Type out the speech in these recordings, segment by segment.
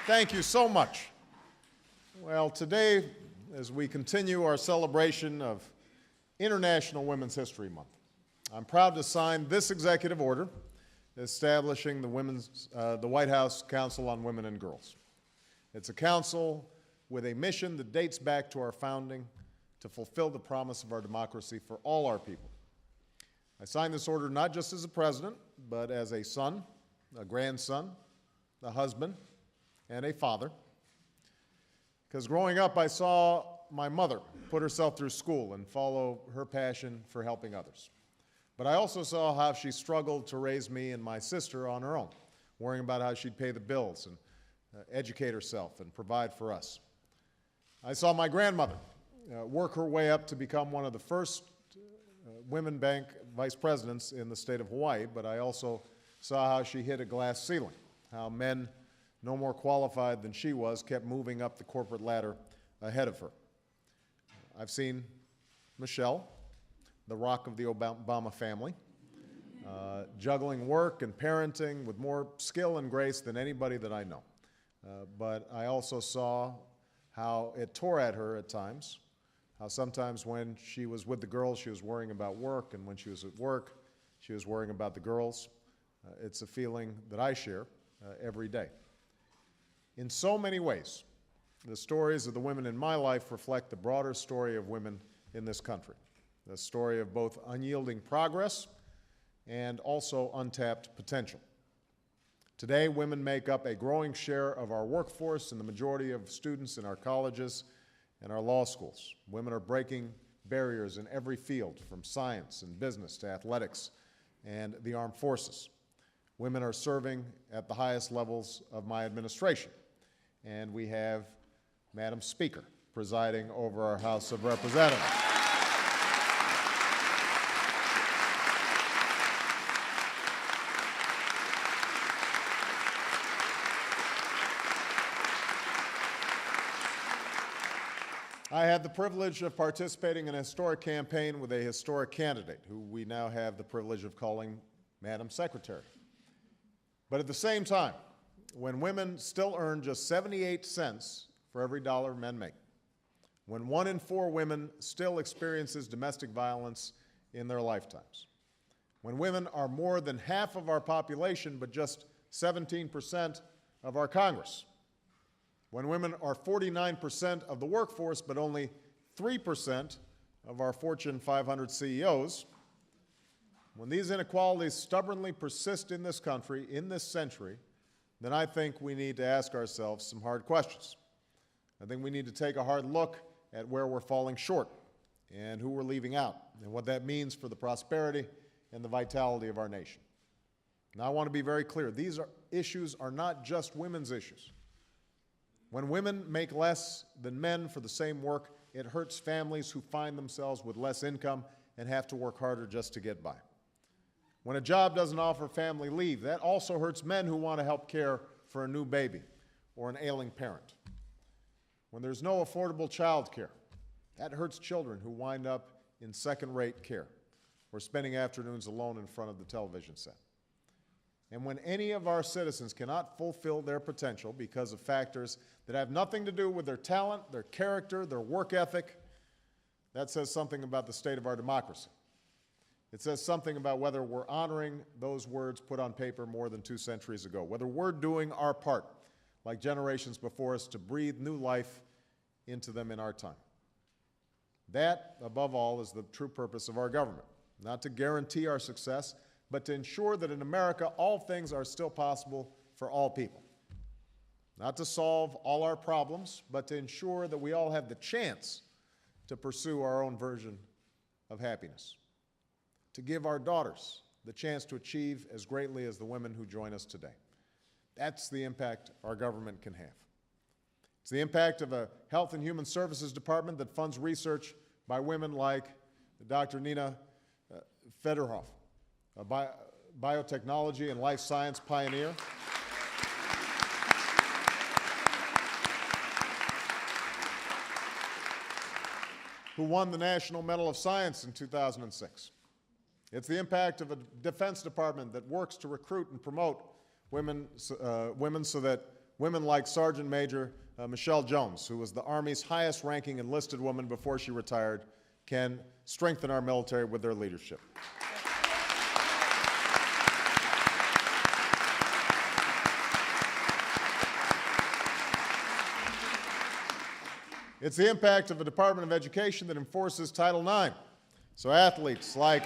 Thank you so much. Well, today, as we continue our celebration of International Women's History Month, I'm proud to sign this executive order establishing the White House Council on Women and Girls. It's a council with a mission that dates back to our founding to fulfill the promise of our democracy for all our people. I signed this order not just as a president, but as a son, a grandson, a husband, and a father. Because growing up, I saw my mother put herself through school and follow her passion for helping others. But I also saw how she struggled to raise me and my sister on her own, worrying about how she'd pay the bills and educate herself and provide for us. I saw my grandmother work her way up to become one of the first women bank vice presidents in the state of Hawaii, but I also saw how she hit a glass ceiling, how men no more qualified than she was kept moving up the corporate ladder ahead of her. I've seen Michelle, the rock of the Obama family, juggling work and parenting with more skill and grace than anybody that I know. But I also saw how it tore at her at times, how sometimes when she was with the girls, she was worrying about work, and when she was at work, she was worrying about the girls. It's a feeling that I share every day. In so many ways, the stories of the women in my life reflect the broader story of women in this country, the story of both unyielding progress and also untapped potential. Today, women make up a growing share of our workforce and the majority of students in our colleges and our law schools. Women are breaking barriers in every field, from science and business to athletics and the armed forces. Women are serving at the highest levels of my administration. And we have Madam Speaker presiding over our House of Representatives. I had the privilege of participating in a historic campaign with a historic candidate, who we now have the privilege of calling Madam Secretary. But at the same time, when women still earn just 78 cents for every dollar men make, when 1 in 4 women still experiences domestic violence in their lifetimes, when women are more than half of our population but just 17% of our Congress, when women are 49% of the workforce but only 3% of our Fortune 500 CEOs, when these inequalities stubbornly persist in this country, in this century, then I think we need to ask ourselves some hard questions. I think we need to take a hard look at where we're falling short and who we're leaving out and what that means for the prosperity and the vitality of our nation. Now, I want to be very clear. These issues are not just women's issues. When women make less than men for the same work, it hurts families who find themselves with less income and have to work harder just to get by. When a job doesn't offer family leave, that also hurts men who want to help care for a new baby or an ailing parent. When there's no affordable child care, that hurts children who wind up in second-rate care or spending afternoons alone in front of the television set. And when any of our citizens cannot fulfill their potential because of factors that have nothing to do with their talent, their character, their work ethic, that says something about the state of our democracy. It says something about whether we're honoring those words put on paper more than 2 centuries ago, whether we're doing our part, like generations before us, to breathe new life into them in our time. That, above all, is the true purpose of our government, not to guarantee our success, but to ensure that in America all things are still possible for all people. Not to solve all our problems, but to ensure that we all have the chance to pursue our own version of happiness. To give our daughters the chance to achieve as greatly as the women who join us today. That's the impact our government can have. It's the impact of a Health and Human Services Department that funds research by women like Dr. Nina Federhoff, a biotechnology and life science pioneer, who won the National Medal of Science in 2006. It's the impact of a Defense Department that works to recruit and promote women so that women like Sergeant Major Michelle Jones, who was the Army's highest-ranking enlisted woman before she retired, can strengthen our military with their leadership. It's the impact of the Department of Education that enforces Title IX. So athletes like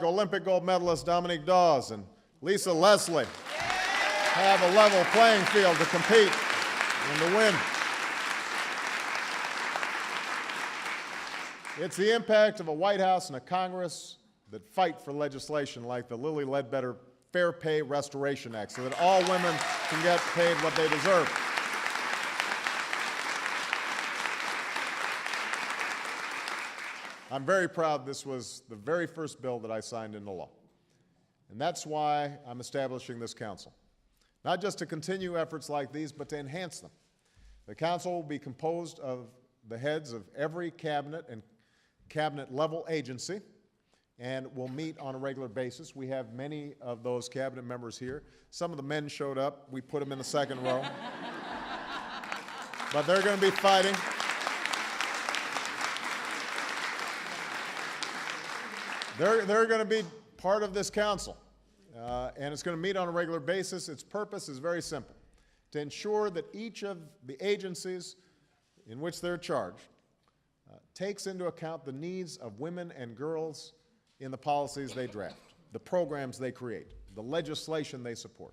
Olympic gold medalist Dominique Dawes and Lisa Leslie have a level playing field to compete and to win. It's the impact of a White House and a Congress that fight for legislation like the Lilly Ledbetter Fair Pay Restoration Act so that all women can get paid what they deserve. I'm very proud this was the very first bill that I signed into law. And that's why I'm establishing this council. Not just to continue efforts like these, but to enhance them. The council will be composed of the heads of every cabinet and cabinet-level agency, and will meet on a regular basis. We have many of those cabinet members here. Some of the men showed up. We put them in the second row. But they're going to be fighting. They're going to be part of this council, and it's going to meet on a regular basis. Its purpose is very simple, to ensure that each of the agencies in which they're charged takes into account the needs of women and girls in the policies they draft, the programs they create, the legislation they support.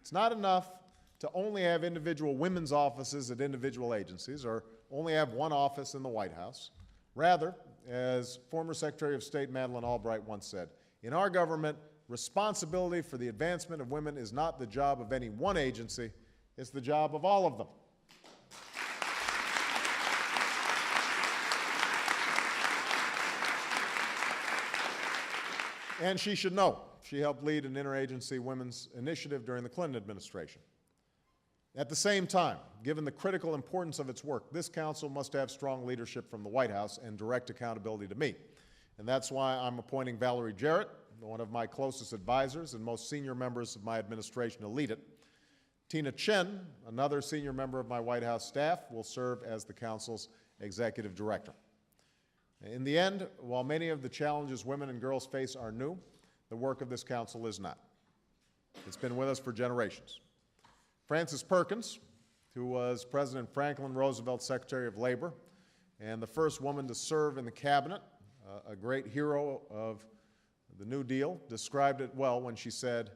It's not enough to only have individual women's offices at individual agencies or only have one office in the White House. Rather, as former Secretary of State Madeleine Albright once said, in our government, responsibility for the advancement of women is not the job of any one agency, it's the job of all of them. And she should know. She helped lead an interagency women's initiative during the Clinton administration. At the same time, given the critical importance of its work, this council must have strong leadership from the White House and direct accountability to me. And that's why I'm appointing Valerie Jarrett, one of my closest advisors and most senior members of my administration, to lead it. Tina Chen, another senior member of my White House staff, will serve as the council's executive director. In the end, while many of the challenges women and girls face are new, the work of this council is not. It's been with us for generations. Frances Perkins, who was President Franklin Roosevelt's Secretary of Labor and the first woman to serve in the cabinet, a great hero of the New Deal, described it well when she said,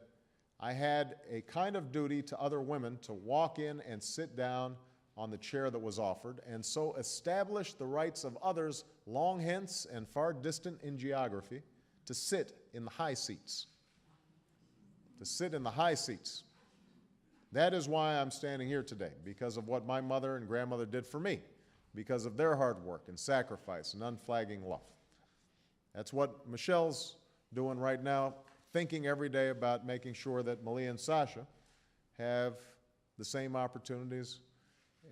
"I had a kind of duty to other women to walk in and sit down on the chair that was offered, and so establish the rights of others long hence and far distant in geography to sit in the high seats." To sit in the high seats. That is why I'm standing here today, because of what my mother and grandmother did for me, because of their hard work and sacrifice and unflagging love. That's what Michelle's doing right now, thinking every day about making sure that Malia and Sasha have the same opportunities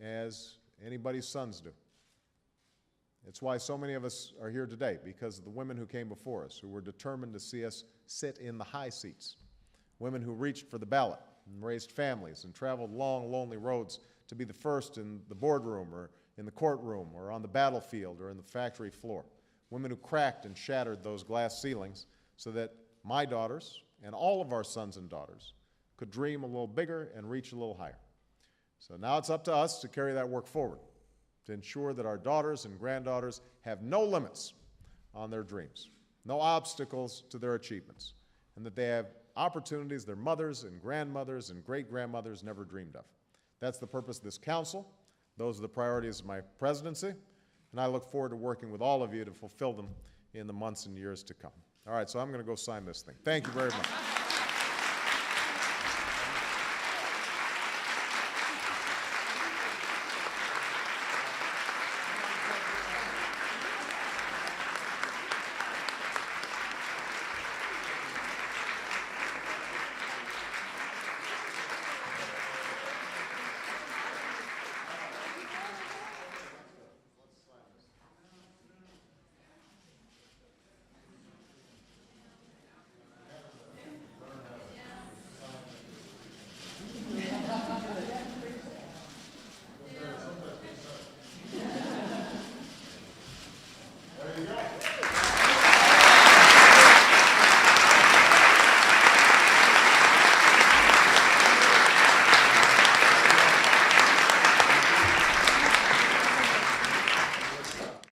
as anybody's sons do. It's why so many of us are here today, because of the women who came before us, who were determined to see us sit in the high seats. Women who reached for the ballot and raised families and traveled long, lonely roads to be the first in the boardroom or in the courtroom or on the battlefield or in the factory floor. Women who cracked and shattered those glass ceilings so that my daughters and all of our sons and daughters could dream a little bigger and reach a little higher. So now it's up to us to carry that work forward, to ensure that our daughters and granddaughters have no limits on their dreams, no obstacles to their achievements, and that they have opportunities their mothers and grandmothers and great-grandmothers never dreamed of. That's the purpose of this council. Those are the priorities of my presidency, and I look forward to working with all of you to fulfill them in the months and years to come. All right, so I'm going to go sign this thing. Thank you very much.